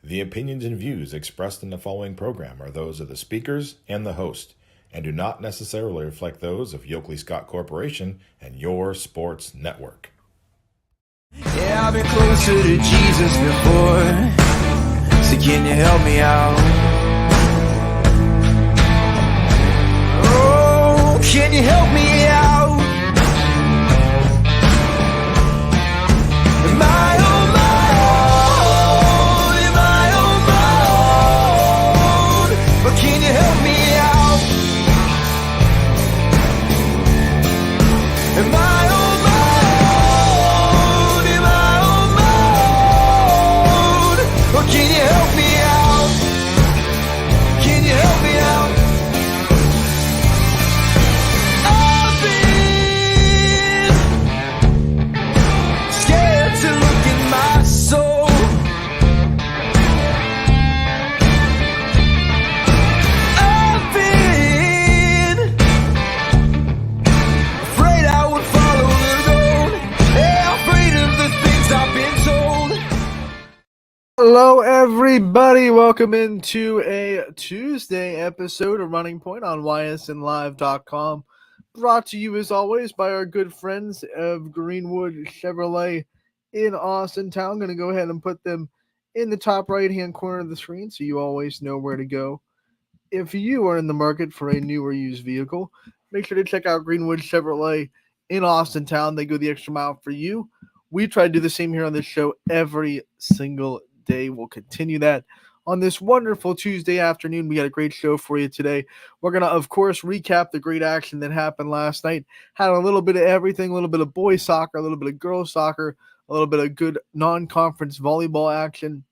The opinions and views expressed in the following program are those of the speakers and the host, and do not necessarily reflect those of Yoakley Scott Corporation and your sports network. Yeah, I've been closer to Jesus before, so can you help me out? Oh, can you help me out? Am I on my own? Am I on my own? But can you help me out? Am I on my own? Am I on my own? Or can you help me out? Can you help me out? I've been scared to look in my soul. I've been afraid I would follow the road. Yeah, afraid of the things I've been told. Hello, everybody. Welcome into a Tuesday episode of Running Point on YSNLive.com. Brought to you, as always, by our good friends of Greenwood Chevrolet in Austin Town. Going to go ahead and put them in the top right-hand corner of the screen so you always know where to go. If you are in the market for a new or used vehicle, make sure to check out Greenwood Chevrolet in Austin Town. They go the extra mile for you. We try to do the same here on this show every single day. We'll continue that on this wonderful Tuesday afternoon. We got a great show for you today. We're going to, of course, recap the great action that happened last night. Had a little bit of everything, a little bit of boys soccer, a little bit of girls soccer, a little bit of good non-conference volleyball action.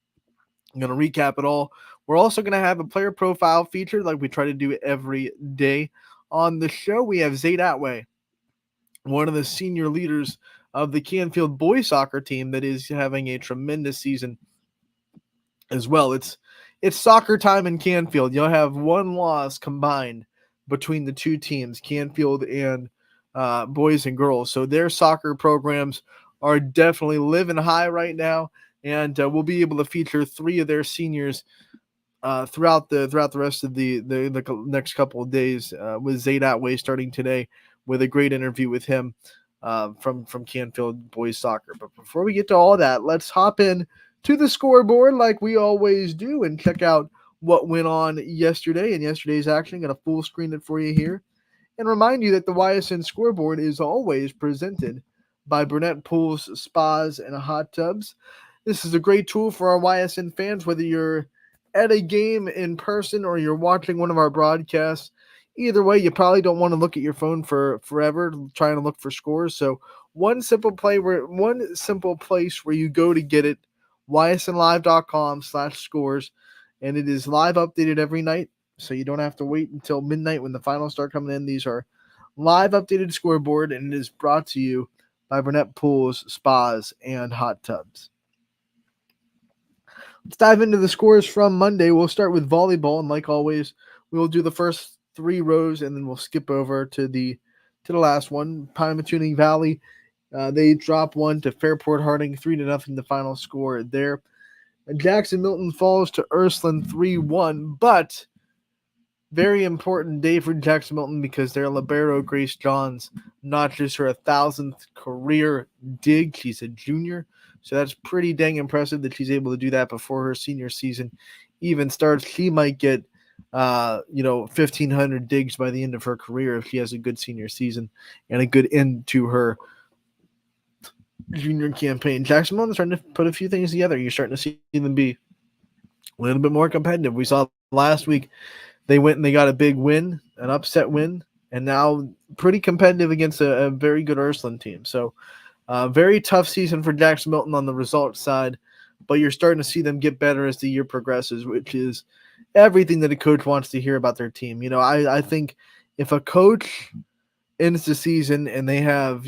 I'm going to recap it all. We're also going to have a player profile feature like we try to do every day. On the show, we have Zayd Atway, one of the senior leaders of the Canfield boys soccer team that is having a tremendous season as well. It's soccer time in Canfield. You'll have one loss combined between the two teams, Canfield and boys and girls. So their soccer programs are definitely living high right now, and we'll be able to feature three of their seniors throughout the rest of the next couple of days with Zayd Atway starting today with a great interview with him from Canfield boys soccer. But before we get to all that, let's hop in to the scoreboard like we always do and check out what went on yesterday and yesterday's action. Going to full screen it for you here and remind you that the YSN scoreboard is always presented by Burnett Pools, Spas, and Hot Tubs. This is a great tool for our YSN fans, whether you're at a game in person or you're watching one of our broadcasts. Either way, you probably don't want to look at your phone for forever trying to look for scores. So one simple place where you go to get it, ysnlive.com/scores, and it is live updated every night, so you don't have to wait until midnight when the finals start coming in. These are live updated scoreboard, and it is brought to you by Burnett Pools, Spas, and Hot Tubs. Let's dive into the scores from Monday. We'll start with volleyball, and like always, we will do the first three rows, and then we'll skip over to the last one. Pymatuning Valley, they drop one to Fairport Harding, 3-0, the final score there. And Jackson Milton falls to Ursuline 3-1, but very important day for Jackson Milton because their libero Grace Johns notches her 1,000th career dig. She's a junior, so that's pretty dang impressive that she's able to do that before her senior season even starts. She might get 1,500 digs by the end of her career if she has a good senior season and a good end to her junior campaign. Jackson Milton's starting to put a few things together. You're starting to see them be a little bit more competitive. We saw last week they went and they got a big win, an upset win, and now pretty competitive against a very good Ursuline team. So very tough season for Jackson Milton on the result side, but you're starting to see them get better as the year progresses, which is everything that a coach wants to hear about their team. I think if a coach ends the season and they have,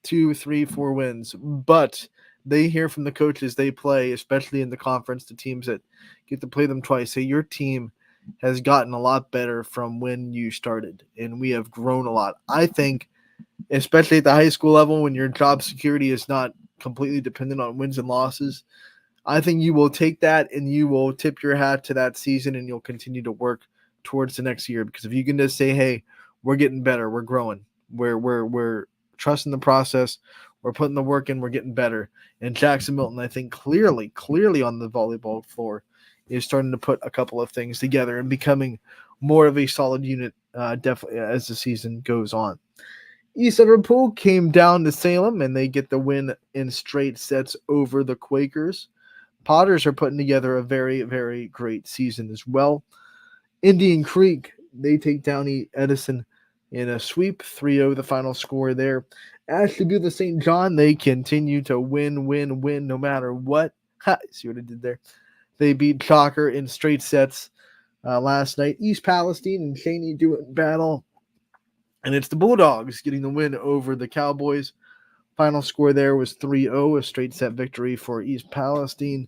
2, 3, 4 wins, but they hear from the coaches they play, especially in the conference, the teams that get to play them twice, say your team has gotten a lot better from when you started, and we have grown a lot. I think, especially at the high school level, when your job security is not completely dependent on wins and losses, I think you will take that and you will tip your hat to that season, and you'll continue to work towards the next year. Because if you can just say, hey, we're getting better, we're growing, we're trusting the process, we're putting the work in, we're getting better. And Jackson Milton, I think clearly on the volleyball floor is starting to put a couple of things together and becoming more of a solid unit, definitely as the season goes on. Ysn Running Ppint came down to Salem, and they get the win in straight sets over the Quakers. Potters are putting together a very, very great season as well. Indian Creek, they take down Edison in a sweep, 3-0 the final score there. Ashtabula St. John, they continue to win no matter what. See what I did there? They beat Chalker in straight sets last night. East Palestine and Cheney do it battle. And it's the Bulldogs getting the win over the Cowboys. Final score there was 3-0, a straight set victory for East Palestine.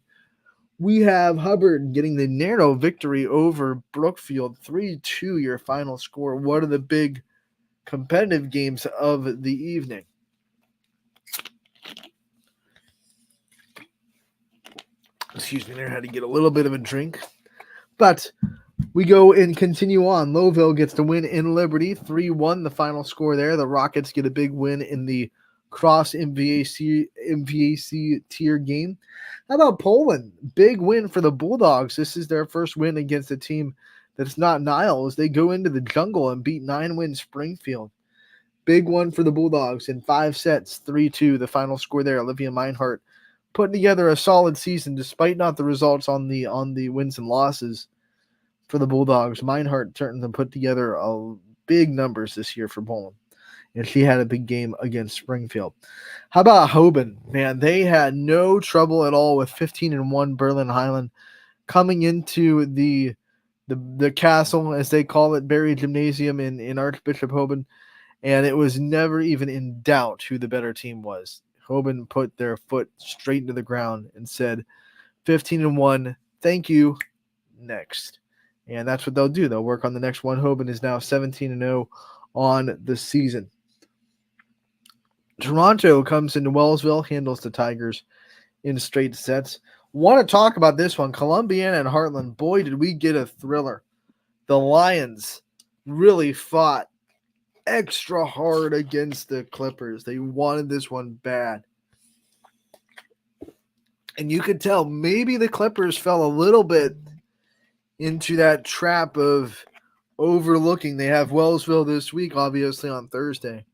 We have Hubbard getting the narrow victory over Brookfield, 3-2 your final score. One of the big competitive games of the evening. Excuse me, there, had to get a little bit of a drink. But we go and continue on. Lowville gets the win in Liberty, 3-1 the final score there. The Rockets get a big win in the Cross MVAC tier game. How about Poland? Big win for the Bulldogs. This is their first win against a team that's not Niles. They go into the jungle and beat 9-win Springfield. Big one for the Bulldogs in 5 sets, 3-2 the final score there. Olivia Meinhardt putting together a solid season despite not the results on the wins and losses for the Bulldogs. Meinhardt starting to put together big numbers this year for Poland. And she had a big game against Springfield. How about Hoban? Man, they had no trouble at all with 15-1 Berlin Highland coming into the castle, as they call it, Barry Gymnasium in Archbishop Hoban, and it was never even in doubt who the better team was. Hoban put their foot straight into the ground and said, 15-1, thank you, next. And that's what they'll do. They'll work on the next one. Hoban is now 17-0 on the season. Toronto comes into Wellsville, handles the Tigers in straight sets. Want to talk about this one. Columbiana and Heartland. Boy, did we get a thriller. The Lions really fought extra hard against the Clippers. They wanted this one bad. And you could tell maybe the Clippers fell a little bit into that trap of overlooking. They have Wellsville this week, obviously, on Thursday.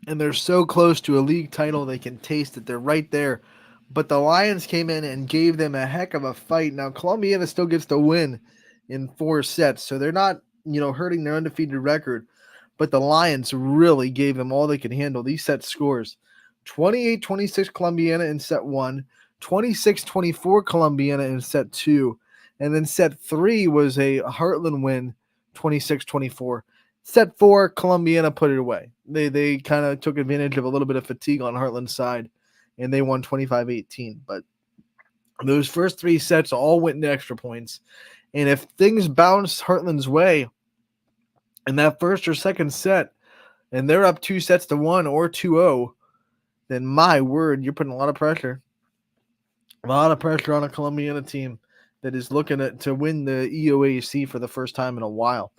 And they're so close to a league title, they can taste it. They're right there. But the Lions came in and gave them a heck of a fight. Now, Columbiana still gets the win in 4 sets, so they're not, hurting their undefeated record. But the Lions really gave them all they could handle. These set scores: 28-26 Columbiana in set 1, 26-24 Columbiana in set 2, and then set 3 was a Heartland win, 26-24. Set 4, Columbiana put it away. They kind of took advantage of a little bit of fatigue on Heartland's side, and they won 25-18. But those first 3 sets all went into extra points. And if things bounce Heartland's way in that first or second set, and they're up 2-1 or 2-0, then my word, you're putting a lot of pressure. A lot of pressure on a Columbiana team that is looking to win the EOAC for the first time in a while.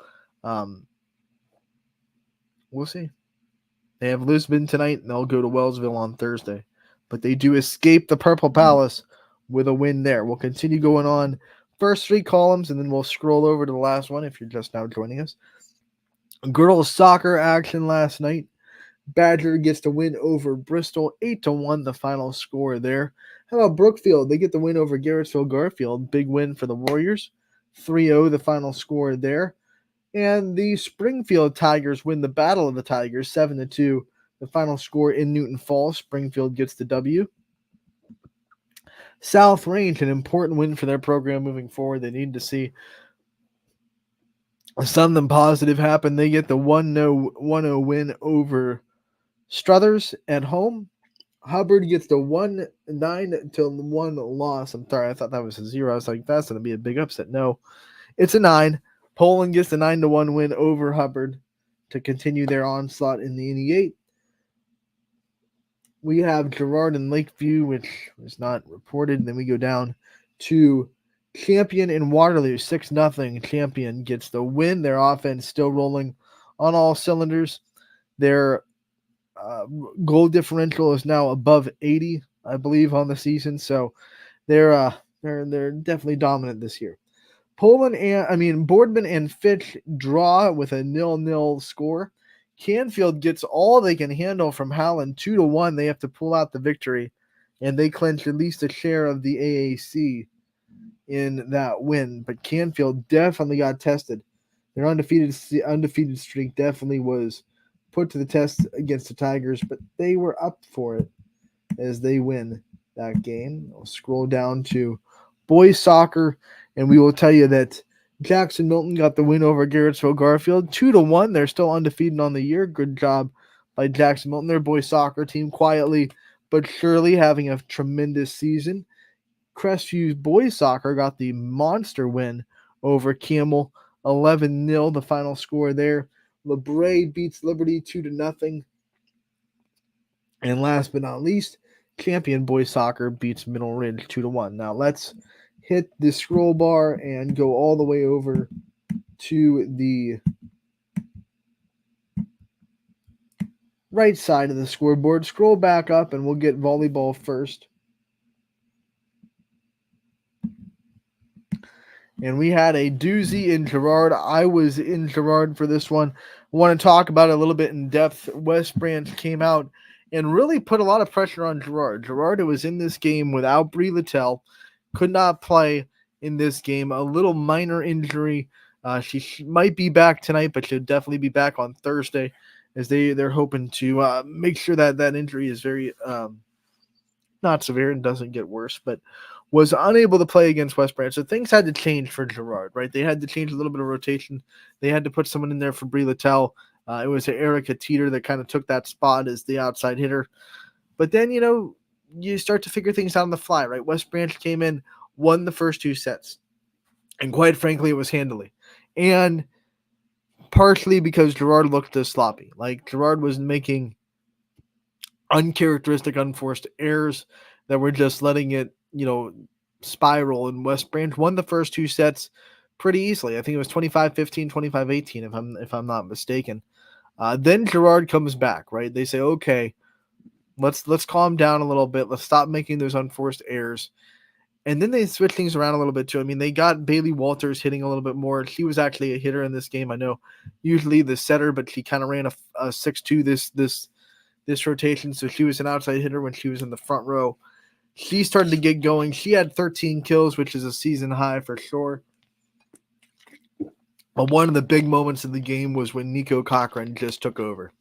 We'll see. They have Lisbon tonight, and they'll go to Wellsville on Thursday. But they do escape the Purple Palace with a win there. We'll continue going on first 3 columns, and then we'll scroll over to the last one if you're just now joining us. Girls soccer action last night. Badger gets the win over Bristol, 8-1 the final score there. How about Brookfield? They get the win over Garrettsville Garfield. Big win for the Warriors, 3-0 the final score there. And the Springfield Tigers win the Battle of the Tigers, 7-2 the final score in Newton Falls. Springfield gets the W. South Range, an important win for their program moving forward. They need to see something positive happen. They get the 1-0 win over Struthers at home. Hubbard gets the 9-1 loss. I'm sorry, I thought that was a 0. I was like, that's going to be a big upset. No, it's a 9. Poland gets the 9-1 win over Hubbard to continue their onslaught in the NE8. we have Girard and Lakeview, which was not reported. And then we go down to Champion in Waterloo, 6-0. Champion gets the win. Their offense still rolling on all cylinders. Their goal differential is now above 80, I believe, on the season. So they're definitely dominant this year. Boardman and Fitch draw with a 0-0 score. Canfield gets all they can handle from Howland, 2-1. They have to pull out the victory, and they clinch at least a share of the AAC in that win. But Canfield definitely got tested. Their undefeated streak definitely was put to the test against the Tigers, but they were up for it as they win that game. We'll scroll down to boys soccer, and we will tell you that Jackson Milton got the win over Garrettsville Garfield, 2-1. They're still undefeated on the year. Good job by Jackson Milton, their boys soccer team, quietly but surely having a tremendous season. Crestview boys soccer got the monster win over Camel, 11-0. The final score there. LeBray beats Liberty 2-0. And last but not least, Champion boys soccer beats Middle Ridge 2-1. Now let's hit the scroll bar and go all the way over to the right side of the scoreboard. Scroll back up and we'll get volleyball first. And we had a doozy in Girard. I was in Girard for this one. I want to talk about it a little bit in depth. West Branch came out and really put a lot of pressure on Girard. Girard, who was in this game without Bree Littell, could not play in this game. A little minor injury. She might be back tonight, but she'll definitely be back on Thursday, as they're hoping to make sure that injury is very not severe and doesn't get worse, but was unable to play against West Branch. So things had to change for Girard, right? They had to change a little bit of rotation. They had to put someone in there for Bree Littell. It was Erica Teeter that kind of took that spot as the outside hitter. But then, you start to figure things out on the fly, right? West Branch came in, won the first two sets. And quite frankly, it was handily. And partially because Girard looked sloppy. Like, Girard was making uncharacteristic, unforced errors that were just letting it, spiral. And West Branch won the first two sets pretty easily. I think it was 25-15, 25-18, if I'm not mistaken. Then Girard comes back, right? They say, okay, let's calm down a little bit. Let's stop making those unforced errors. And then they switch things around a little bit too. I mean, they got Bailey Walters hitting a little bit more. She was actually a hitter in this game. I know usually the setter, but she kind of ran a 6-2 this rotation. So she was an outside hitter when she was in the front row. She started to get going. She had 13 kills, which is a season high for sure. But one of the big moments of the game was when Nico Cochran just took over.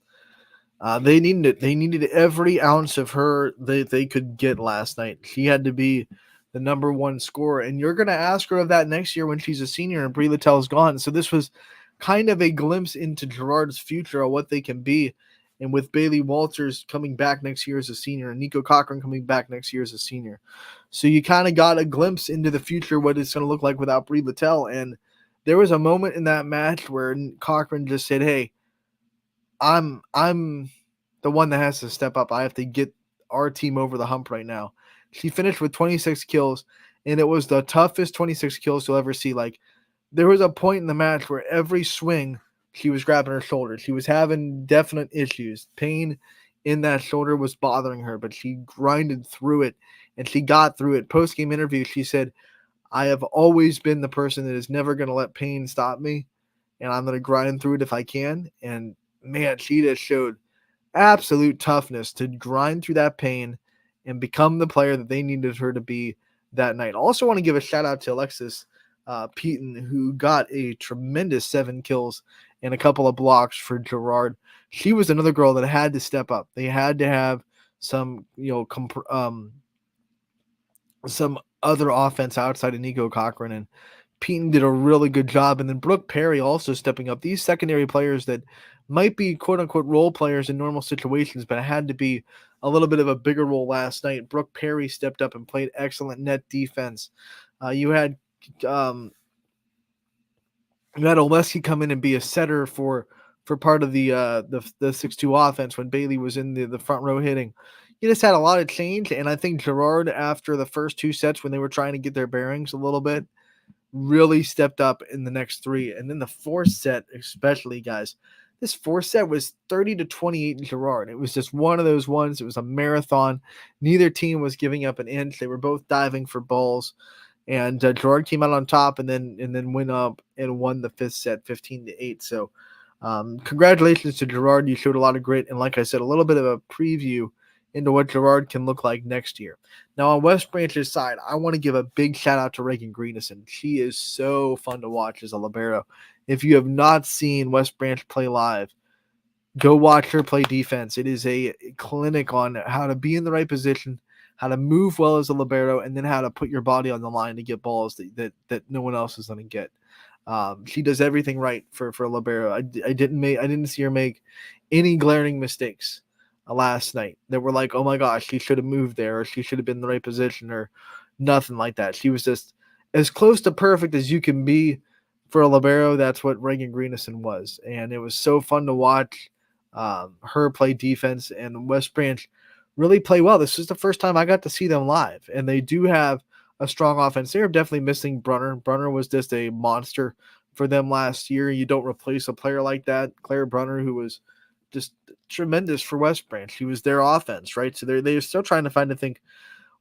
They needed it. They needed every ounce of her that they could get last night. She had to be the number one scorer, and you're going to ask her of that next year when she's a senior and Bree Littell's gone. So this was kind of a glimpse into Girard's future of what they can be. And with Bailey Walters coming back next year as a senior and Nico Cochran coming back next year as a senior. So you kind of got a glimpse into the future, what it's going to look like without Bree Littell. And there was a moment in that match where Cochran just said, hey, I'm the one that has to step up. I have to get our team over the hump right now. She finished with 26 kills, and it was the toughest 26 kills you'll ever see. Like, there was a point in the match where every swing she was grabbing her shoulder. She was having definite issues. Pain in that shoulder was bothering her, but she grinded through it, and she got through it. Post-game interview, she said, I have always been the person that is never going to let pain stop me, and I'm going to grind through it if I can. And, man, she just showed absolute toughness to grind through that pain and become the player that they needed her to be that night. Also want to give a shout out to Alexis Ppint, who got a tremendous 7 kills and a couple of blocks for Girard. She was another girl that had to step up. They had to have some, some other offense outside of Nico Cochran, and Ppint did a really good job. And then Brooke Perry also stepping up. These secondary players that might be quote-unquote role players in normal situations, but it had to be a little bit of a bigger role last night. Brooke Perry stepped up and played excellent net defense. You had Oleski come in and be a setter for part of the 6-2 offense when Bailey was in the front row hitting. he just had a lot of change, and I think Gerard, after the first 2 sets when they were trying to get their bearings a little bit, really stepped up in the next 3. And then the 4th set, especially, guys, this 4th set was 30-28 in Gerard. It was just one of those ones. It was a marathon. Neither team was giving up an inch. They were both diving for balls. And Gerard came out on top, and then went up and won the 5th set 15-8. So congratulations to Gerard. You showed a lot of grit, and like I said, a little bit of a preview into what Gerard can look like next year. Now, on West Branch's side, I want to give a big shout out to Reagan Greenison. She is so fun to watch as a libero. If you have not seen West Branch play live, go watch her play defense. It is a clinic on how to be in the right position, how to move well as a libero, and then how to put your body on the line to get balls that no one else is going to get. She does everything right for a libero. I didn't see her make any glaring mistakes last night that were like, oh my gosh, she should have moved there, or she should have been in the right position, or nothing like that. She was just as close to perfect as you can be for a libero. That's what Reagan Greenison was, and it was so fun to watch her play defense, and West Branch really play well. This is the first time I got to see them live, and they do have a strong offense. They're definitely missing Brunner. Brunner was just a monster for them last year. You don't replace a player like that. Claire Brunner, who was just tremendous for West Branch. She was their offense, right? So they're still trying to find, I think,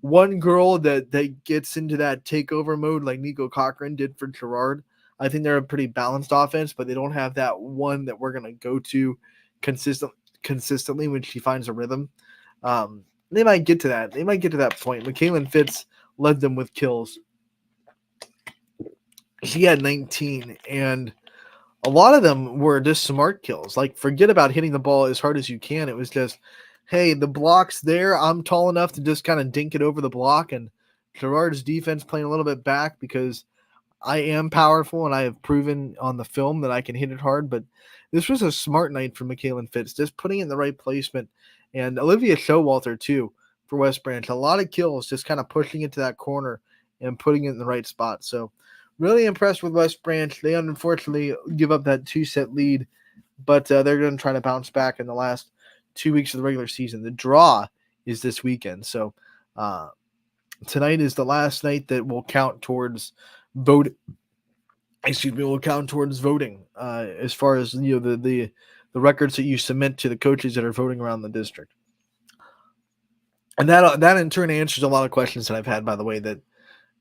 one girl that gets into that takeover mode like Nico Cochran did for Gerard. I think they're a pretty balanced offense, but they don't have that one that we're going to go to consistently when she finds a rhythm. They might get to that. They might get to that point. Michaelin Fitz led them with kills. She had 19, and a lot of them were just smart kills. Like, forget about hitting the ball as hard as you can. It was just, hey, the block's there. I'm tall enough to just kind of dink it over the block, and Gerard's defense playing a little bit back because I am powerful, and I have proven on the film that I can hit it hard. But this was a smart night for Michaelin Fitz, just putting it in the right placement. And Olivia Showalter, too, for West Branch. A lot of kills, just kind of pushing it to that corner and putting it in the right spot. So really impressed with West Branch. They unfortunately give up that 2-set lead, but they're going to try to bounce back in the last 2 weeks of the regular season. The draw is this weekend. So tonight is the last night that will count towards voting. Will count towards voting as far as the records that you submit to the coaches that are voting around the district. And that in turn answers a lot of questions that I've had, by the way, that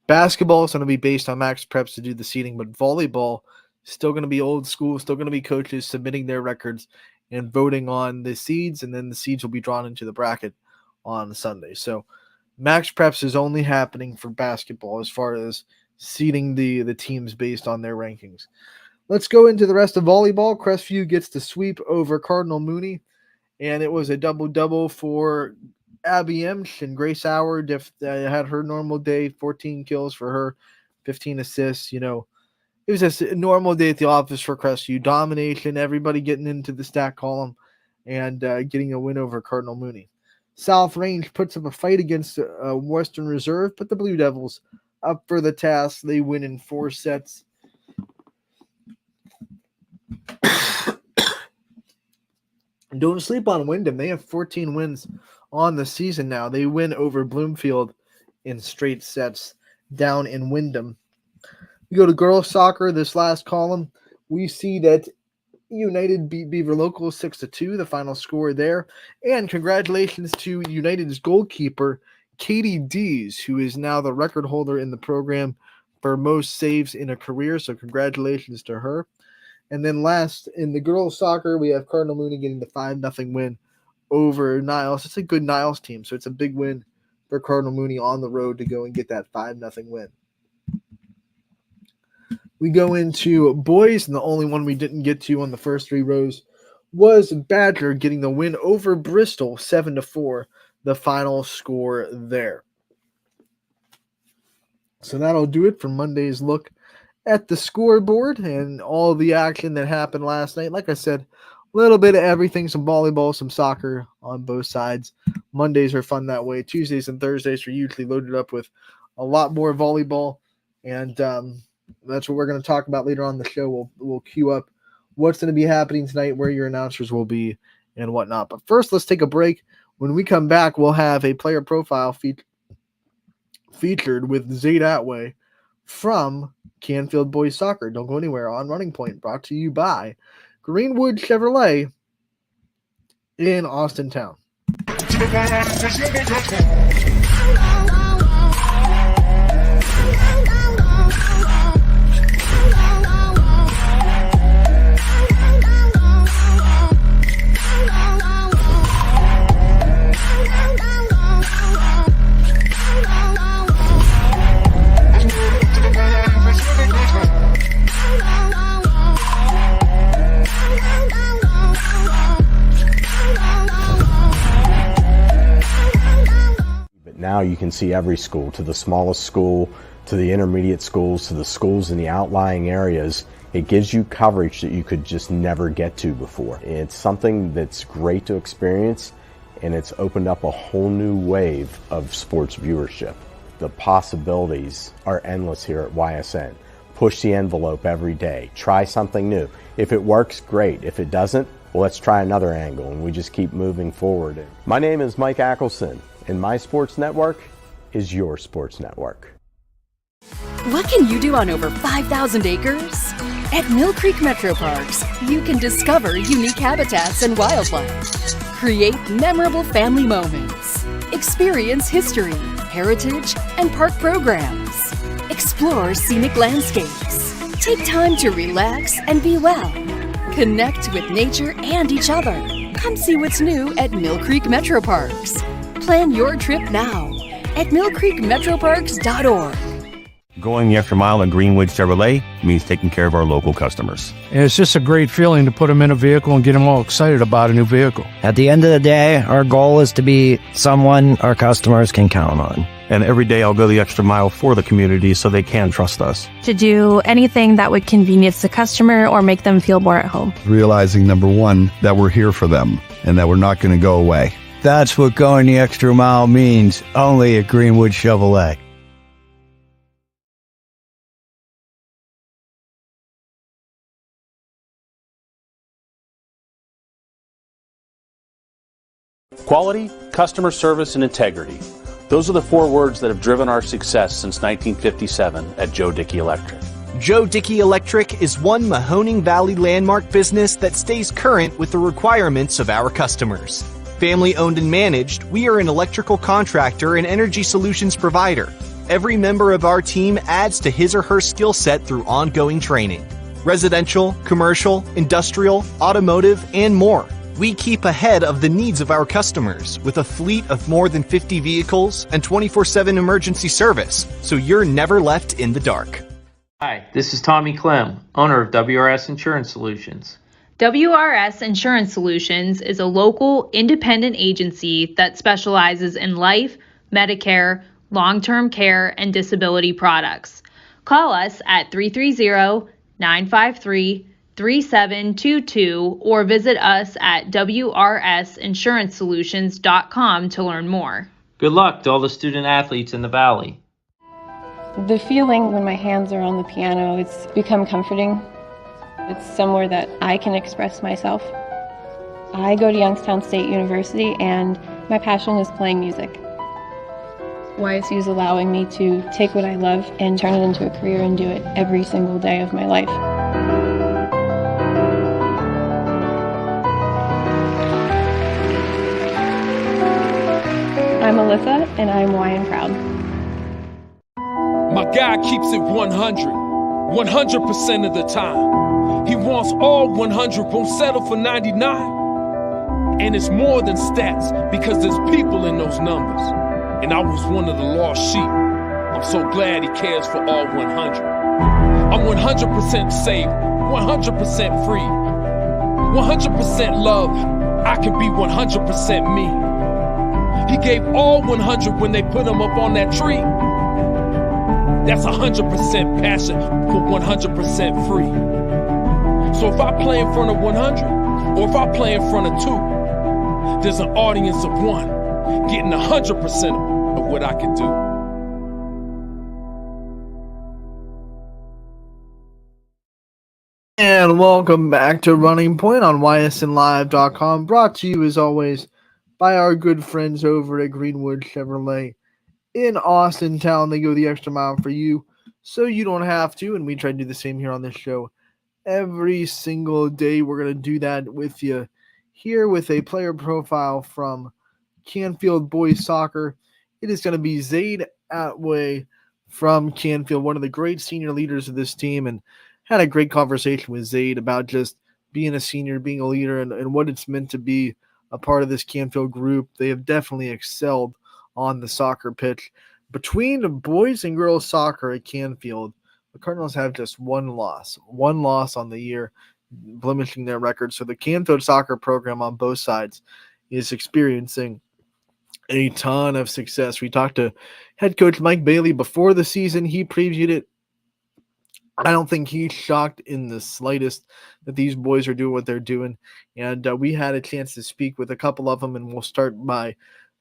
basketball is going to be based on max preps to do the seeding, but volleyball is still going to be old school, still going to be coaches submitting their records and voting on the seeds, and then the seeds will be drawn into the bracket on Sunday. So max preps is only happening for basketball as far as seeding the teams based on their rankings. Let's go into the rest of volleyball. Crestview gets the sweep over Cardinal Mooney, and it was a double-double for Abby Emsch, and Grace Howard had her normal day, 14 kills for her, 15 assists. It was just a normal day at the office for Crestview. Domination, everybody getting into the stat column and getting a win over Cardinal Mooney. South Range puts up a fight against Western Reserve, but the Blue Devils up for the task. They win in 4 sets. Don't sleep on Wyndham. They have 14 wins on the season now. They win over Bloomfield in straight sets down in Wyndham. We go to girls soccer, this last column. We see that United beat Beaver Local 6-2, the final score there. And congratulations to United's goalkeeper, Katie Dees, who is now the record holder in the program for most saves in a career. So congratulations to her. And then last, in the girls soccer, we have Cardinal Mooney getting the 5-0 win over Niles. It's a good Niles team, so it's a big win for Cardinal Mooney on the road to go and get that 5-0 win. We go into boys, and the only one we didn't get to on the first 3 rows was Badger getting the win over Bristol 7-4, the final score there. So that'll do it for Monday's look at the scoreboard and all the action that happened last night. Like I said, a little bit of everything, some volleyball, some soccer on both sides. Mondays are fun that way. Tuesdays and Thursdays are usually loaded up with a lot more volleyball, and that's what we're going to talk about later on the show. We'll queue up what's going to be happening tonight, where your announcers will be, and whatnot. But first, let's take a break. When we come back, we'll have a player profile featured with Zayd Atway from Canfield Boys Soccer. Don't go anywhere on Running Point, brought to you by Greenwood Chevrolet in Austin Town. Now you can see every school, to the smallest school, to the intermediate schools, to the schools in the outlying areas. It gives you coverage that you could just never get to before. It's something that's great to experience, and it's opened up a whole new wave of sports viewership. The possibilities are endless here at YSN. Push the envelope every day. Try something new. If it works, great. If it doesn't, well, let's try another angle, and we just keep moving forward. My name is Mike Ackelson, and my sports network is your sports network. What can you do on over 5,000 acres? At Mill Creek Metro Parks, you can discover unique habitats and wildlife, create memorable family moments, experience history, heritage, and park programs, explore scenic landscapes, take time to relax and be well, connect with nature and each other. Come see what's new at Mill Creek Metro Parks. Plan your trip now at millcreekmetroparks.org. Going the extra mile at Greenwood Chevrolet means taking care of our local customers. And it's just a great feeling to put them in a vehicle and get them all excited about a new vehicle. At the end of the day, our goal is to be someone our customers can count on. And every day I'll go the extra mile for the community so they can trust us. To do anything that would convenience the customer or make them feel more at home. Realizing, number one, that we're here for them and that we're not going to go away. That's what going the extra mile means, only at Greenwood Chevrolet. Quality, customer service, and integrity. Those are the 4 words that have driven our success since 1957 at Joe Dickey Electric. Joe Dickey Electric is one Mahoning Valley landmark business that stays current with the requirements of our customers. Family owned and managed, we are an electrical contractor and energy solutions provider. Every member of our team adds to his or her skill set through ongoing training. Residential, commercial, industrial, automotive, and more. We keep ahead of the needs of our customers with a fleet of more than 50 vehicles and 24/7 emergency service, so you're never left in the dark. Hi, this is Tommy Clem, owner of WRS Insurance Solutions. WRS Insurance Solutions is a local independent agency that specializes in life, Medicare, long-term care, and disability products. Call us at 330-953-3722 or visit us at wrsinsurancesolutions.com to learn more. Good luck to all the student athletes in the Valley. The feeling when my hands are on the piano, it's become comforting. It's somewhere that I can express myself. I go to Youngstown State University and my passion is playing music. YSU is allowing me to take what I love and turn it into a career and do it every single day of my life. I'm Alyssa and I'm YN proud. My guy keeps it 100% of the time. He wants all 100, won't settle for 99. And it's more than stats, because there's people in those numbers. And I was one of the lost sheep. I'm so glad he cares for all 100. I'm 100% safe, 100% free, 100% love. I can be 100% me. He gave all 100 when they put him up on that tree. That's 100% passion for 100% free. So if I play in front of 100, or if I play in front of 2, there's an audience of 1 getting 100% of what I can do. And welcome back to Running Point on ysnlive.com, brought to you as always by our good friends over at Greenwood Chevrolet in Austin Town. They go the extra mile for you so you don't have to, and we try to do the same here on this show every single day. We're going to do that with you here with a player profile from Canfield Boys Soccer. It is going to be Zaid Atway from Canfield, one of the great senior leaders of this team, and had a great conversation with Zaid about just being a senior, being a leader, and what it's meant to be a part of this Canfield group. They have definitely excelled on the soccer pitch. Between boys and girls soccer at Canfield, the Cardinals have just one loss on the year, blemishing their record. So the Canfield soccer program on both sides is experiencing a ton of success. We talked to head coach Mike Bailey before the season. He previewed it. I don't think he's shocked in the slightest that these boys are doing what they're doing. And we had a chance to speak with a couple of them, and we'll start by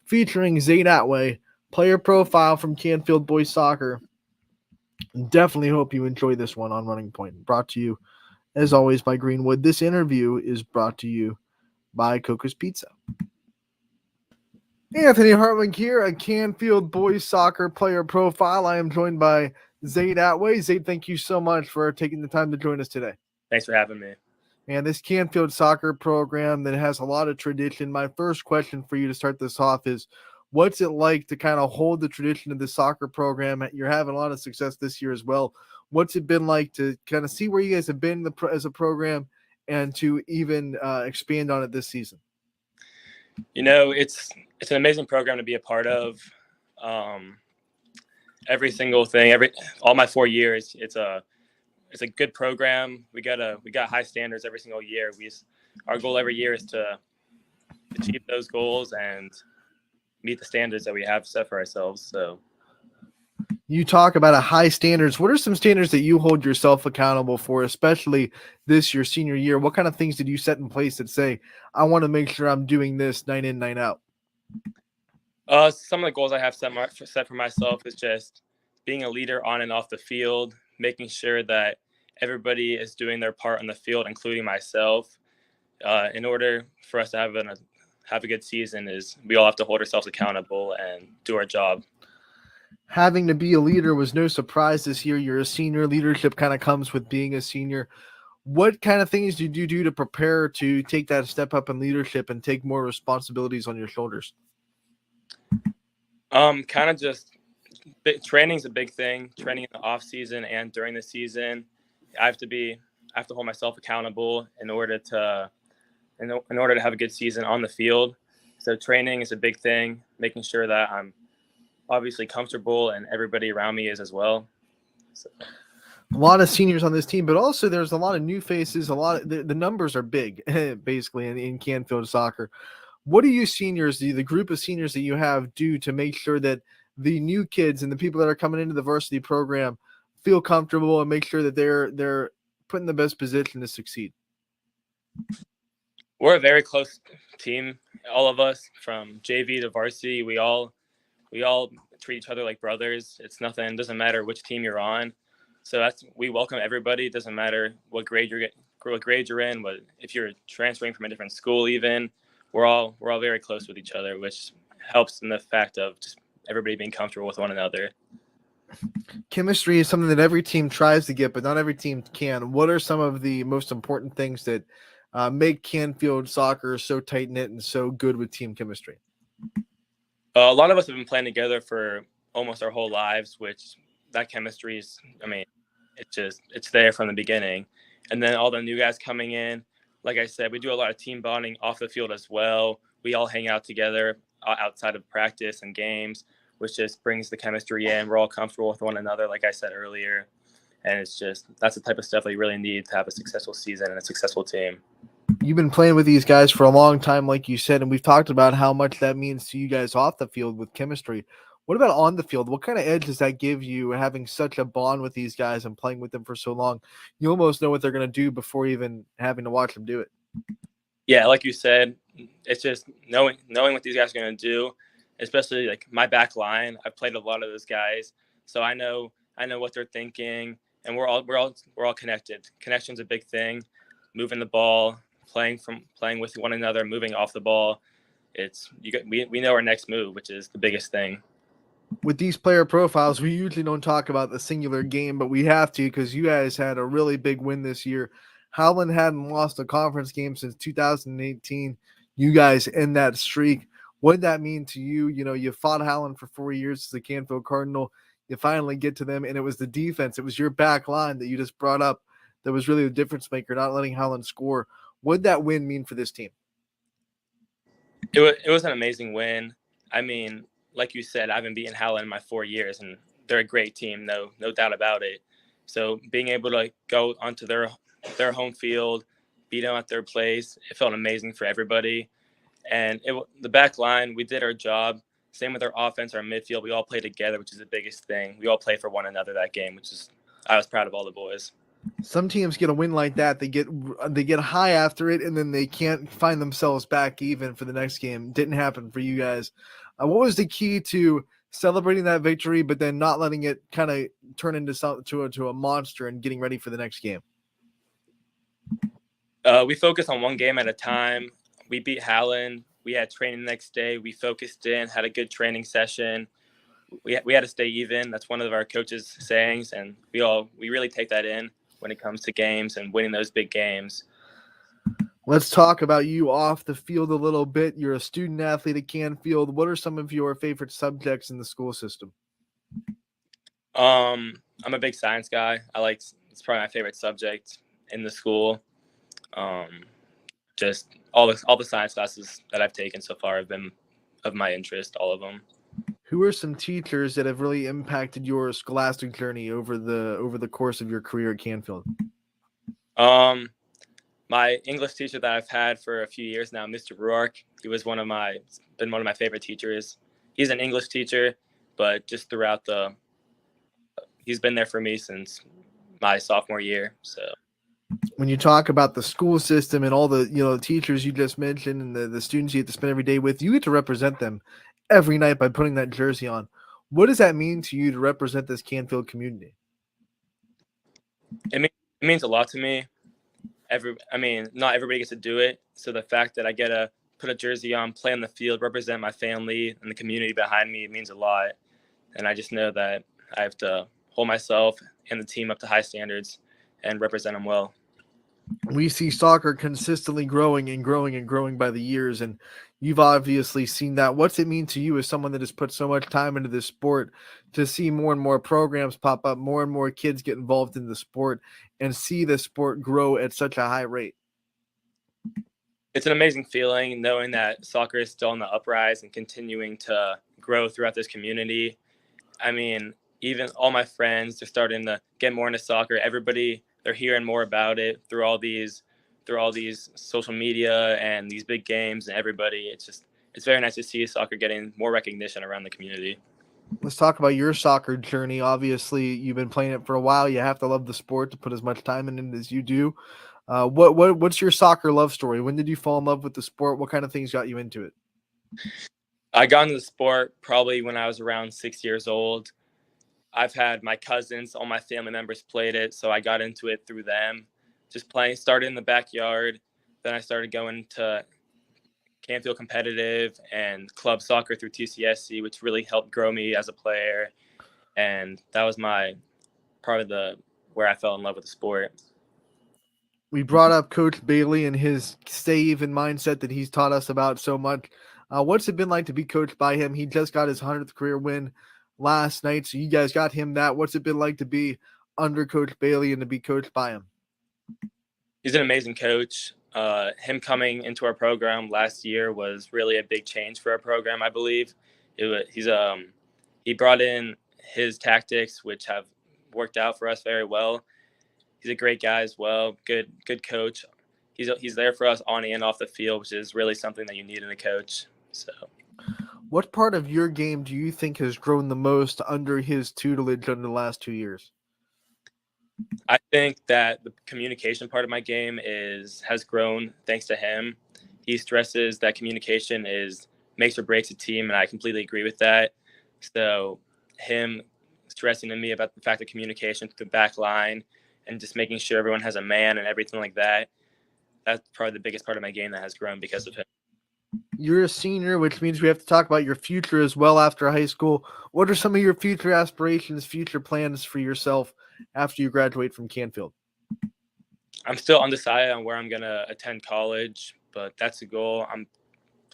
featuring Zaid Atway, player profile from Canfield Boys Soccer. Definitely hope you enjoy this one on Running Point. Brought to you, as always, by Greenwood. This interview is brought to you by Coco's Pizza. Anthony Hartwig here, a Canfield Boys Soccer player profile. I am joined by Zaid Atway. Zaid, thank you so much for taking the time to join us today. Thanks for having me. And this Canfield soccer program that has a lot of tradition. My first question for you to start this off is, what's it like to kind of hold the tradition of the soccer program? You're having a lot of success this year as well. What's it been like to kind of see where you guys have been as a program and to even expand on it this season? You know, it's an amazing program to be a part of. Every single thing, all my 4 years, it's a good program. We got high standards every single year. Our goal every year is to achieve those goals and meet the standards that we have set for ourselves. So you talk about a high standards. What are some standards that you hold yourself accountable for, especially this your senior year? What kind of things did you set in place that say, I want to make sure I'm doing this night in, night out? Some of the goals I have set for myself is just being a leader on and off the field, making sure that everybody is doing their part on the field, including myself. In order for us to have a good season, we all have to hold ourselves accountable and do our job. Having to be a leader was no surprise this year. You're a senior. Leadership kind of comes with being a senior. What kind of things did you do to prepare to take that step up in leadership and take more responsibilities on your shoulders? Kind of just training's a big thing. Training in the off season and during the season, I have to hold myself accountable in order to have a good season on the field. So training is a big thing. Making sure that I'm obviously comfortable and everybody around me is as well. So. A lot of seniors on this team, but also there's a lot of new faces. The numbers are big, basically, in Canfield soccer. What do you seniors, the group of seniors that you have, do to make sure that the new kids and the people that are coming into the varsity program feel comfortable and make sure that they're put in the best position to succeed? We're a very close team, all of us, from JV to varsity. We all treat each other like brothers. It doesn't matter which team you're on. So we welcome everybody. It doesn't matter what grade you're in, but if you're transferring from a different school even, we're all very close with each other, which helps in the fact of just everybody being comfortable with one another. Chemistry is something that every team tries to get, but not every team can. What are some of the most important things that make Canfield soccer so tight-knit and so good with team chemistry? A lot of us have been playing together for almost our whole lives, which that chemistry is, it's there from the beginning. And then all the new guys coming in, like I said, we do a lot of team bonding off the field as well. We all hang out together outside of practice and games, which just brings the chemistry in. We're all comfortable with one another, like I said earlier. And that's the type of stuff that you really need to have a successful season and a successful team. You've been playing with these guys for a long time, like you said, and we've talked about how much that means to you guys off the field with chemistry. What about on the field? What kind of edge does that give you, having such a bond with these guys and playing with them for so long? You almost know what they're going to do before even having to watch them do it. Yeah, like you said, it's just knowing what these guys are going to do, especially like my back line. I've played a lot of those guys, so I know what they're thinking, and we're all connected. Connection's a big thing. Moving the ball, playing with one another, moving off the ball. we know our next move, which is the biggest thing. With these player profiles, we usually don't talk about the singular game, but we have to because you guys had a really big win this year. Howland hadn't lost a conference game since 2018. You guys end that streak. What did that mean to you? You know, you fought Howland for 4 years as the Canfield Cardinal. You finally get to them, and it was the defense. It was your back line that you just brought up that was really the difference maker, not letting Howland score. What did that win mean for this team? It was an amazing win. I mean, like you said, I haven't beaten Howland in my 4 years, and they're a great team, no doubt about it. So being able to go onto their home field, beat them at their place, it felt amazing for everybody. And the back line, we did our job. Same with our offense, our midfield. We all played together, which is the biggest thing. We all played for one another that game, I was proud of all the boys. Some teams get a win like that, they get high after it, and then they can't find themselves back even for the next game. Didn't happen for you guys. What was the key to celebrating that victory, but then not letting it kind of turn into a monster and getting ready for the next game? We focused on one game at a time. We beat Howland. We had training the next day. We focused in, had a good training session. We had to stay even. That's one of our coaches' sayings, and we really take that in when it comes to games and winning those big games. Let's talk about you off the field a little bit. You're a student athlete at Canfield. What are some of your favorite subjects in the school system? I'm a big science guy. It's probably my favorite subject in the school. Just all the science classes that I've taken so far have been of my interest, all of them. Who are some teachers that have really impacted your scholastic journey over the course of your career at Canfield? My English teacher that I've had for a few years now, Mr. Rourke, he was been one of my favorite teachers. He's an English teacher, but just he's been there for me since my sophomore year. So when you talk about the school system and all the teachers you just mentioned and the students you get to spend every day with, you get to represent them every night by putting that jersey on. What does that mean to you to represent this Canfield community? It means a lot to me. Not everybody gets to do it. So the fact that I get to put a jersey on, play on the field, represent my family and the community behind me, it means a lot. And I just know that I have to hold myself and the team up to high standards and represent them well. We see soccer consistently growing and growing and growing by the years, and you've obviously seen that. What's it mean to you as someone that has put so much time into this sport to see more and more programs pop up, more and more kids get involved in the sport, and see the sport grow at such a high rate? It's an amazing feeling knowing that soccer is still on the uprise and continuing to grow throughout this community. I mean, even all my friends, they're starting to get more into soccer. Everybody, they're hearing more about it through all these social media and these big games and everybody. It's very nice to see soccer getting more recognition around the community. Let's talk about your soccer journey. Obviously, you've been playing it for a while. You have to love the sport to put as much time in it as you do. What's your soccer love story? When did you fall in love with the sport? What kind of things got you into it? I got into the sport probably when I was around 6 years old. I've had my cousins, all my family members played it, so I got into it through them. Just playing, started in the backyard. Then I started going to Canfield competitive and club soccer through TCSC, which really helped grow me as a player. And that was where I fell in love with the sport. We brought up Coach Bailey and his stay even mindset that he's taught us about so much. What's it been like to be coached by him? He just got his 100th career win last night, so you guys got him that. What's it been like to be under Coach Bailey and to be coached by him? He's an amazing coach. Him coming into our program last year was really a big change for our program, I believe. He brought in his tactics, which have worked out for us very well. He's a great guy as well. Good coach. He's there for us on and off the field, which is really something that you need in a coach. So, what part of your game do you think has grown the most under his tutelage under the last 2 years? I think that the communication part of my game has grown thanks to him. He stresses that communication makes or breaks a team, and I completely agree with that. So him stressing to me about the fact that communication through the back line and just making sure everyone has a man and everything like that, that's probably the biggest part of my game that has grown because of him. You're a senior, which means we have to talk about your future as well after high school. What are some of your future aspirations, future plans for yourself after you graduate from Canfield? I'm still undecided on where I'm going to attend college, but that's a goal. I'm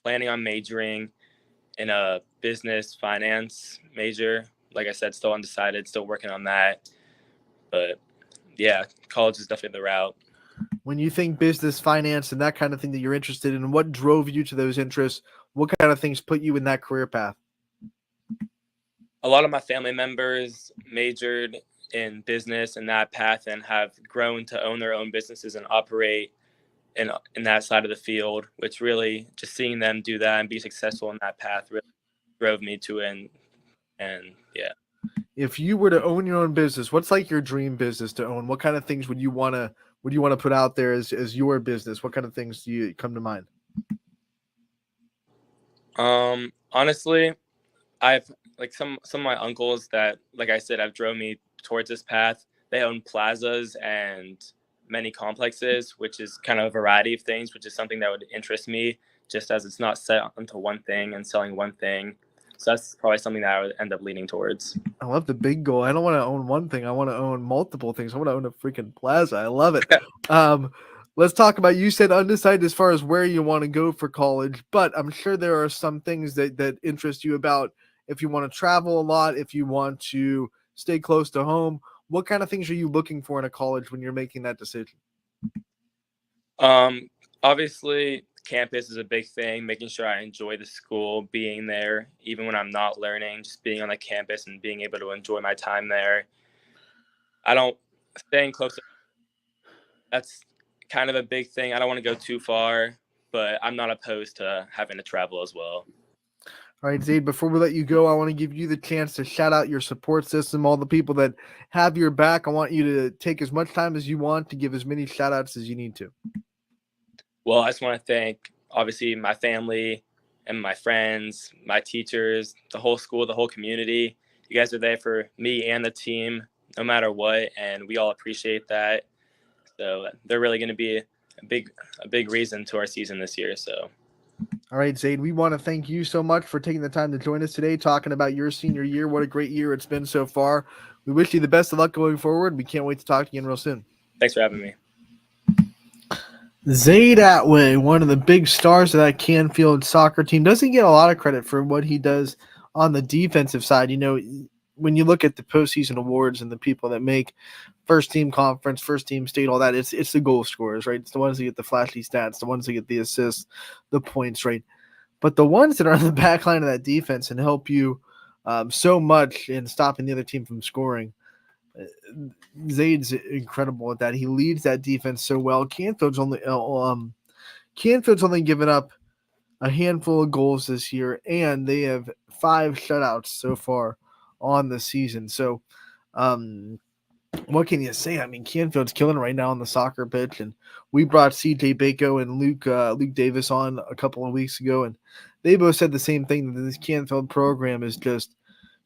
planning on majoring in a business finance major. Like I said, still undecided, still working on that. But yeah, college is definitely the route. When you think business, finance, and that kind of thing that you're interested in, what drove you to those interests? What kind of things put you in that career path? A lot of my family members majored in business and that path and have grown to own their own businesses and operate in that side of the field, which really just seeing them do that and be successful in that path really drove me to it. And yeah. If you were to own your own business, what's like your dream business to own? What kind of things would you want to put out there as your business? What kind of things do you come to mind? Honestly, I've like some of my uncles that, like I said, have drove me towards this path. They own plazas and many complexes, which is kind of a variety of things, which is something that would interest me, just as it's not set onto one thing and selling one thing. So that's probably something that I would end up leaning towards. I love the big goal. I don't want to own one thing. I want to own multiple things. I want to own a freaking plaza. I love it. Let's talk about, you said undecided as far as where you want to go for college, but I'm sure there are some things that interest you about if you want to travel a lot, if you want to stay close to home. What kind of things are you looking for in a college when you're making that decision? Obviously, campus is a big thing, making sure I enjoy the school, being there, even when I'm not learning, just being on the campus and being able to enjoy my time there. Staying close to, that's kind of a big thing. I don't want to go too far, but I'm not opposed to having to travel as well. All right, Zaid, before we let you go, I want to give you the chance to shout out your support system, all the people that have your back. I want you to take as much time as you want to give as many shout outs as you need to. Well, I just want to thank, obviously, my family and my friends, my teachers, the whole school, the whole community. You guys are there for me and the team, no matter what, and we all appreciate that. So they're really going to be a big reason to our season this year. So. All right, Zaid, we want to thank you so much for taking the time to join us today, talking about your senior year. What a great year it's been so far. We wish you the best of luck going forward. We can't wait to talk to you again real soon. Thanks for having me. Zaid Atway, one of the big stars of that Canfield soccer team, doesn't get a lot of credit for what he does on the defensive side. You know, when you look at the postseason awards and the people that make first team conference, first team state, all that, it's the goal scorers, right? It's the ones that get the flashy stats, the ones that get the assists, the points, right? But the ones that are on the back line of that defense and help you so much in stopping the other team from scoring, Zaid's incredible at that. He leads that defense so well. Canfield's only given up a handful of goals this year, and they have 5 shutouts so far on the season. So, what can you say? I mean, Canfield's killing right now on the soccer pitch, and we brought CJ Bako and Luke Davis on a couple of weeks ago, and they both said the same thing, that this Canfield program is just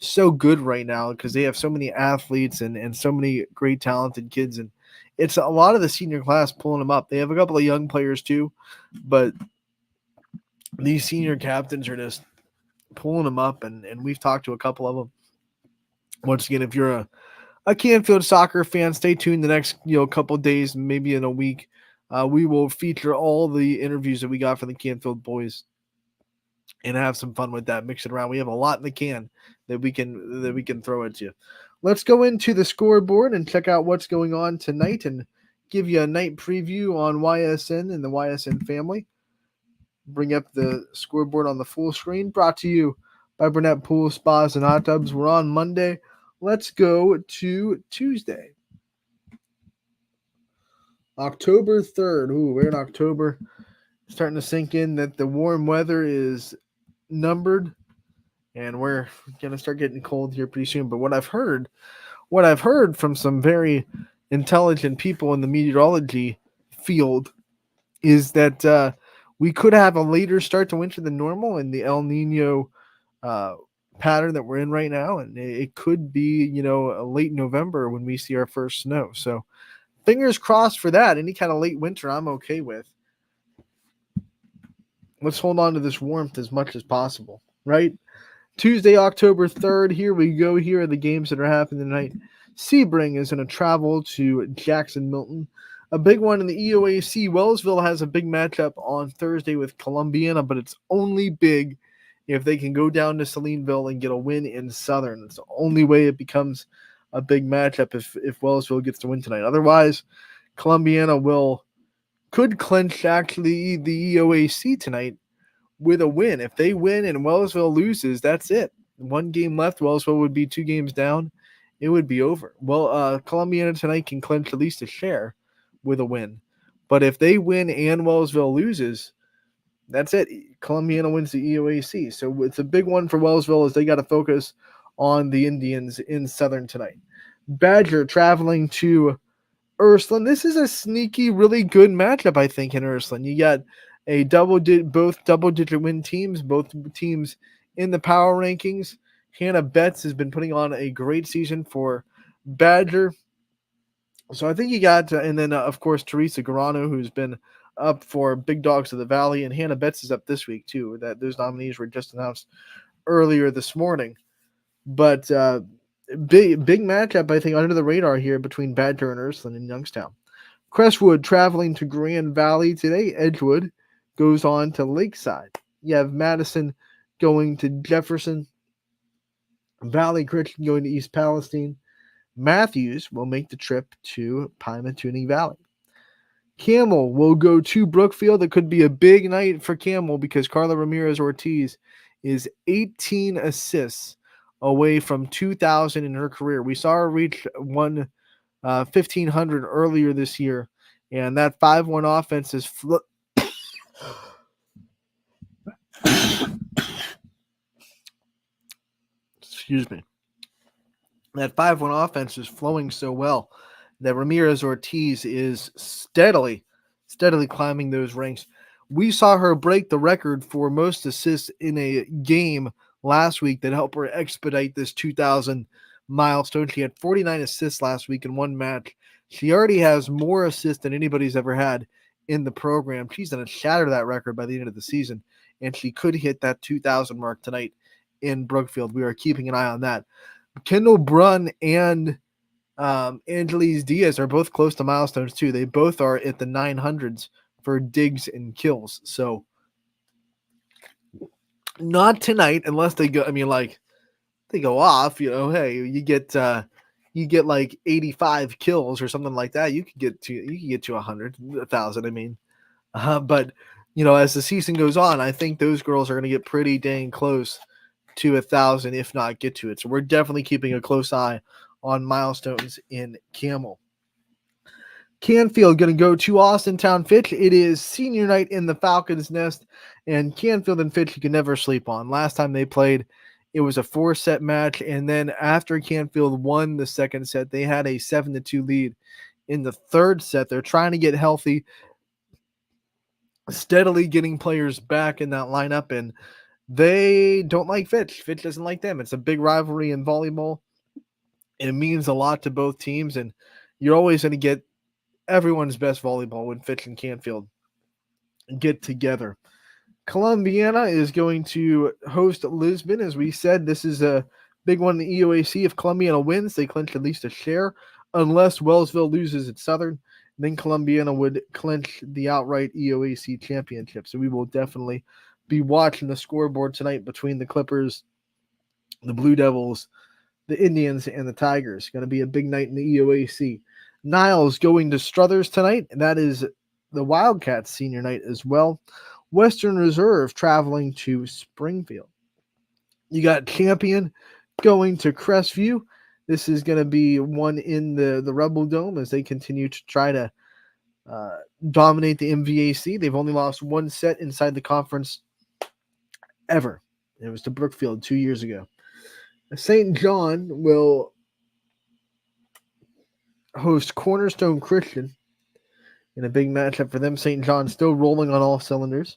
so good right now because they have so many athletes and so many great talented kids, and it's a lot of the senior class pulling them up. They have a couple of young players too, but these senior captains are just pulling them up, and we've talked to a couple of them. Once again, if you're a Canfield soccer fan, stay tuned the next couple of days, maybe in a week. We will feature all the interviews that we got for the Canfield boys and have some fun with that. Mix it around. We have a lot in the can that we can throw at you. Let's go into the scoreboard and check out what's going on tonight and give you a night preview on YSN and the YSN family. Bring up the scoreboard on the full screen. Brought to you by Burnett Pool, Spas, and Hot Tubs. We're on Monday. Let's go to Tuesday, October 3rd. Ooh, we're in October. Starting to sink in that the warm weather is numbered, and we're going to start getting cold here pretty soon. But what I've heard from some very intelligent people in the meteorology field is that we could have a later start to winter than normal in the El Nino pattern that we're in right now, and it could be a late November when we see our first snow. So fingers crossed for that. Any kind of late winter I'm okay with. let's hold on to this warmth as much as possible, right? Tuesday, October 3rd, here we go. Here are the games that are happening tonight. Sebring is going to travel to Jackson Milton. A big one in the EOAC. Wellsville has a big matchup on Thursday with Columbiana, but it's only big if they can go down to Salineville and get a win in Southern. It's the only way it becomes a big matchup if Wellsville gets to win tonight. Otherwise, Columbiana could clinch actually the EOAC tonight with a win. If they win and Wellsville loses, that's it. One game left. Wellsville would be 2 games down. It would be over. Well, Columbiana tonight can clinch at least a share with a win. But if they win and Wellsville loses, that's it. Columbiana wins the EOAC. So it's a big one for Wellsville as they got to focus on the Indians in Southern tonight. Badger traveling to Ursuline. This is a sneaky, really good matchup, I think, in Ursuline. You got both double-digit win teams, both teams in the power rankings. Hannah Betts has been putting on a great season for Badger. So I think you got, and then, of course, Teresa Garano, who's been up for Big Dogs of the Valley, and Hannah Betts is up this week, too. Those nominees were just announced earlier this morning. But big matchup, I think, under the radar here between Badger and Ursuline in Youngstown. Crestwood traveling to Grand Valley today. Edgewood goes on to Lakeside. You have Madison going to Jefferson. Valley Christian going to East Palestine. Matthews will make the trip to Pymatuning Valley. Camel will go to Brookfield. It could be a big night for Camel because Carla Ramirez Ortiz is 18 assists away from 2,000 in her career. We saw her reach 1,500 earlier this year, and that 5-1 offense is excuse me. That 5-1 offense is flowing so well that Ramirez Ortiz is steadily climbing those ranks. We saw her break the record for most assists in a game last week that helped her expedite this 2,000 milestone. She had 49 assists last week in one match. She already has more assists than anybody's ever had in the program. She's going to shatter that record by the end of the season, and she could hit that 2,000 mark tonight in Brookfield. We are keeping an eye on that. Kendall Brunn and Angelise Diaz are both close to milestones too. They both are at the 900s for digs and kills. So not tonight unless they go. I mean, like they go off. You know, hey, you get like 85 kills or something like that. You could get to 100,000. I mean, but you know, as the season goes on, I think those girls are going to get pretty dang close to 1,000, if not get to it. So we're definitely keeping a close eye on milestones in Camel. Canfield going to go to Austintown Fitch. It is senior night in the Falcons Nest, and Canfield and Fitch you can never sleep on. Last time they played, it was a 4-set match, and then after Canfield won the second set, they had a 7-2 lead in the third set. They're trying to get healthy, steadily getting players back in that lineup, and they don't like Fitch. Fitch doesn't like them. It's a big rivalry in volleyball. It means a lot to both teams, and you're always going to get everyone's best volleyball when Fitch and Canfield get together. Columbiana is going to host Lisbon. As we said, this is a big one in the EOAC. If Columbiana wins, they clinch at least a share, unless Wellsville loses at Southern. Then Columbiana would clinch the outright EOAC championship. So we will definitely be watching the scoreboard tonight between the Clippers, the Blue Devils, the Indians, and the Tigers. Going to be a big night in the EOAC. Niles going to Struthers tonight, and that is the Wildcats senior night as well. Western Reserve traveling to Springfield. You got Champion going to Crestview. This is going to be one in the Rebel Dome as they continue to try to dominate the MVAC. They've only lost one set inside the conference ever. It was to Brookfield 2 years ago. St. John will host Cornerstone Christian in a big matchup for them. St. John still rolling on all cylinders.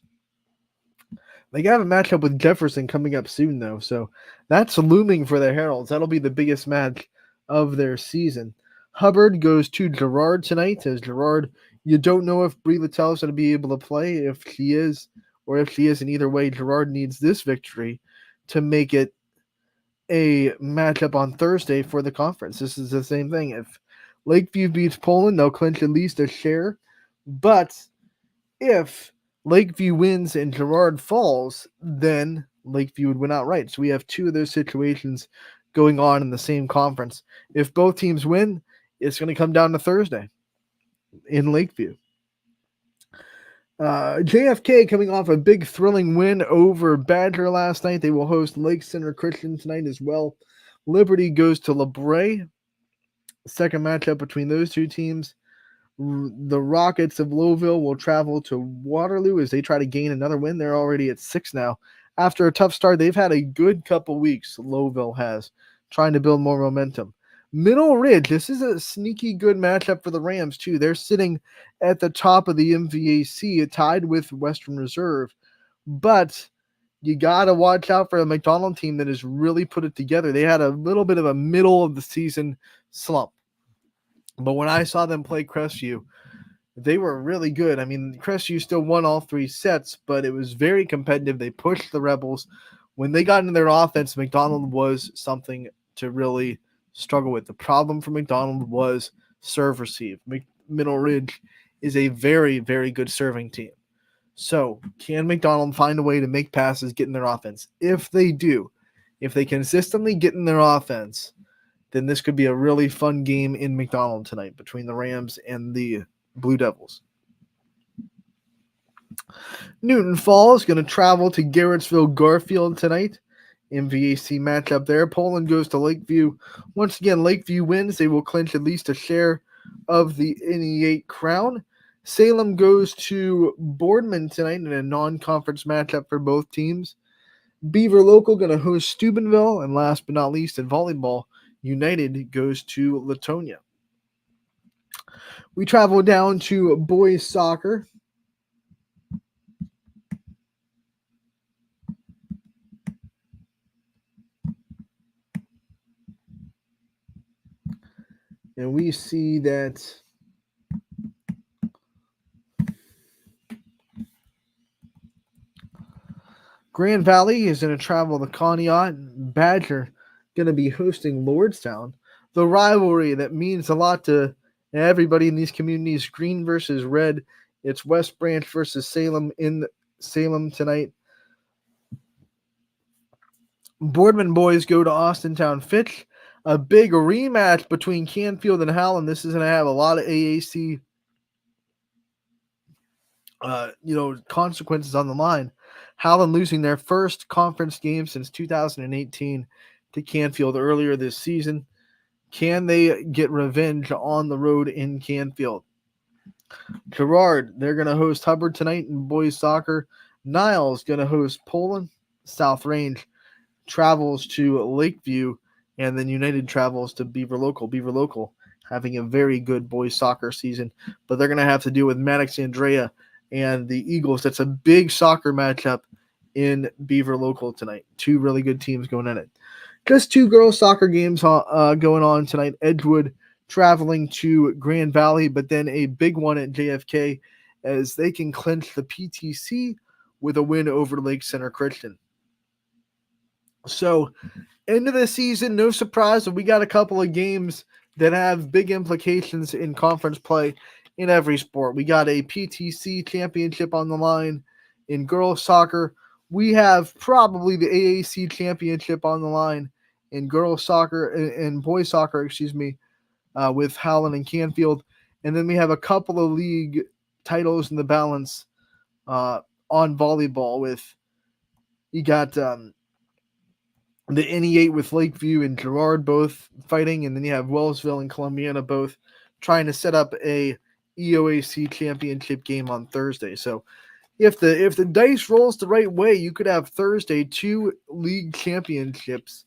They got a matchup with Jefferson coming up soon, though, so that's looming for the Heralds. That'll be the biggest match of their season. Hubbard goes to Girard tonight. As Girard, you don't know if Brie Littell is going to be able to play. If she is, or if she isn't. Either way, Girard needs this victory to make it a matchup on Thursday for the conference. This is the same thing. If Lakeview beats Poland, they'll clinch at least a share. But if Lakeview wins and Girard falls, then Lakeview would win outright. So we have two of those situations going on in the same conference. If both teams win, it's going to come down to Thursday in Lakeview. JFK coming off a big thrilling win over Badger last night. They will host Lake Center Christian tonight as well. Liberty goes to LeBray. Second matchup between those two teams. The Rockets of Louisville will travel to Waterloo as they try to gain another win. They're already at 6 now. After a tough start, they've had a good couple weeks, Louisville has, trying to build more momentum. Middle Ridge, this is a sneaky good matchup for the Rams, too. They're sitting at the top of the MVAC, tied with Western Reserve. But you got to watch out for the McDonald team that has really put it together. They had a little bit of a middle-of-the-season slump. But when I saw them play Crestview, they were really good. I mean, Crestview still won all 3 sets, but it was very competitive. They pushed the Rebels. When they got into their offense, McDonald was something to really struggle with. The problem for McDonald was serve receive. Middle Ridge is a very, very good serving team. So can McDonald find a way to make passes, get in their offense? If they do, if they consistently get in their offense, then this could be a really fun game in McDonald tonight between the Rams and the Blue Devils. Newton Falls going to travel to Garrettsville Garfield tonight. MVAC matchup there. Poland goes to Lakeview. Once again, Lakeview wins. They will clinch at least a share of the NE8 crown. Salem goes to Boardman tonight in a non-conference matchup for both teams. Beaver Local going to host Steubenville. And last but not least, in volleyball, United goes to Latonia. We travel down to boys soccer. And we see that Grand Valley is going to travel to Conneaut. Badger going to be hosting Lordstown. The rivalry that means a lot to everybody in these communities. Green versus red. It's West Branch versus Salem in Salem tonight. Boardman boys go to Austintown Fitch. A big rematch between Canfield and Howland. This is going to have a lot of AAC consequences on the line. Howland losing their first conference game since 2018 to Canfield earlier this season. Can they get revenge on the road in Canfield? Girard, they're going to host Hubbard tonight in boys soccer. Niles going to host Poland. South Range travels to Lakeview, and then United travels to Beaver Local. Beaver Local having a very good boys soccer season, but they're going to have to deal with Maddox Andrea and the Eagles. That's a big soccer matchup in Beaver Local tonight. Two really good teams going at it. Just 2 girls soccer games going on tonight. Edgewood traveling to Grand Valley, but then a big one at JFK as they can clinch the PTC with a win over Lake Center Christian. So, end of the season, no surprise, we got a couple of games that have big implications in conference play in every sport. We got a PTC championship on the line in girls soccer. We have probably the AAC championship on the line in girls soccer and boys soccer, with Howland and Canfield. And then we have a couple of league titles in the balance on volleyball with you got the NE8 with Lakeview and Girard both fighting, and then you have Wellsville and Columbiana both trying to set up a EOAC championship game on Thursday. So if the dice rolls the right way, you could have Thursday 2 league championships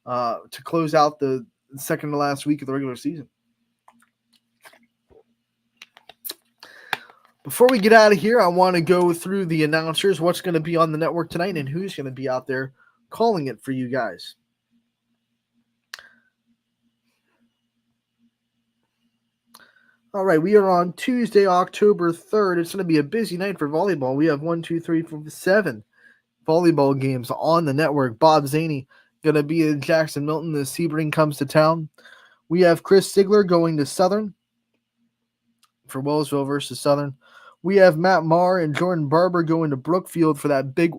to close out the second to last week of the regular season. Before we get out of here, I want to go through the announcers, what's going to be on the network tonight, and who's going to be out there calling it for you guys. All right, we are on Tuesday, October 3rd. It's going to be a busy night for volleyball. We have 7 volleyball games on the network. Bob Zaney going to be in Jackson Milton as Sebring comes to town. We have Chris Sigler going to Southern for Wellsville versus Southern. We have Matt Marr and Jordan Barber going to Brookfield for that big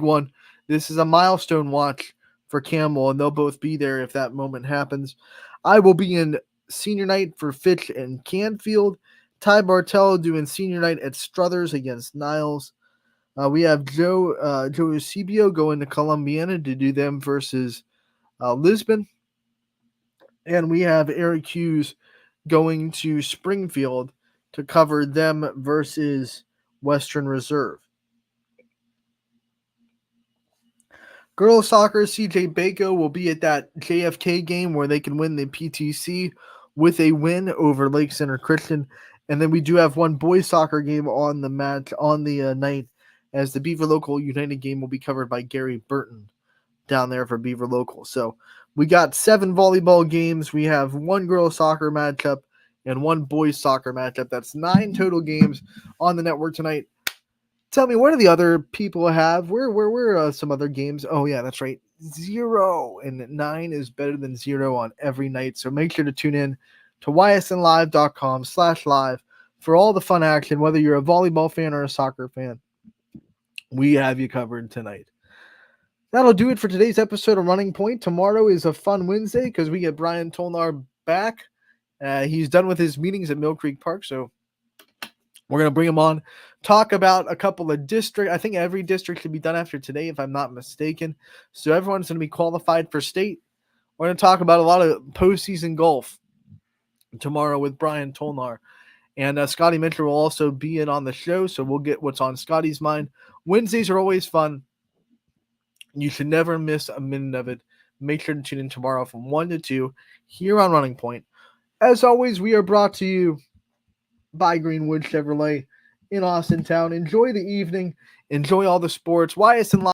one. This is a milestone watch for Campbell, and they'll both be there if that moment happens. I will be in senior night for Fitch and Canfield. Ty Bartel doing senior night at Struthers against Niles. We have Joe Eusebio going to Columbiana to do them versus Lisbon. And we have Eric Hughes going to Springfield to cover them versus Western Reserve. Girls soccer, CJ Bako will be at that JFK game where they can win the PTC with a win over Lake Center Christian. And then we do have one boys soccer game on the match on the night, as the Beaver Local United game will be covered by Gary Burton down there for Beaver Local. So we got 7 volleyball games. We have one girls soccer matchup and one boys soccer matchup. That's 9 total games on the network tonight. Tell me, what do the other people have? Where some other games? Oh, yeah, that's right. 0 and 9 is better than 0 on every night. So make sure to tune in to ysnlive.com/live for all the fun action, whether you're a volleyball fan or a soccer fan. We have you covered tonight. That'll do it for today's episode of Running Point. Tomorrow is a fun Wednesday because we get Brian Tolnar back. He's done with his meetings at Mill Creek Park, so we're going to bring him on, talk about a couple of districts. I think every district should be done after today, if I'm not mistaken. So everyone's going to be qualified for state. We're going to talk about a lot of postseason golf tomorrow with Brian Tolnar. And Scotty Mitchell will also be in on the show, so we'll get what's on Scotty's mind. Wednesdays are always fun. You should never miss a minute of it. Make sure to tune in tomorrow from 1 to 2 here on Running Point. As always, we are brought to you by Greenwood Chevrolet in Austin Town. Enjoy the evening. Enjoy all the sports. Ysn Live.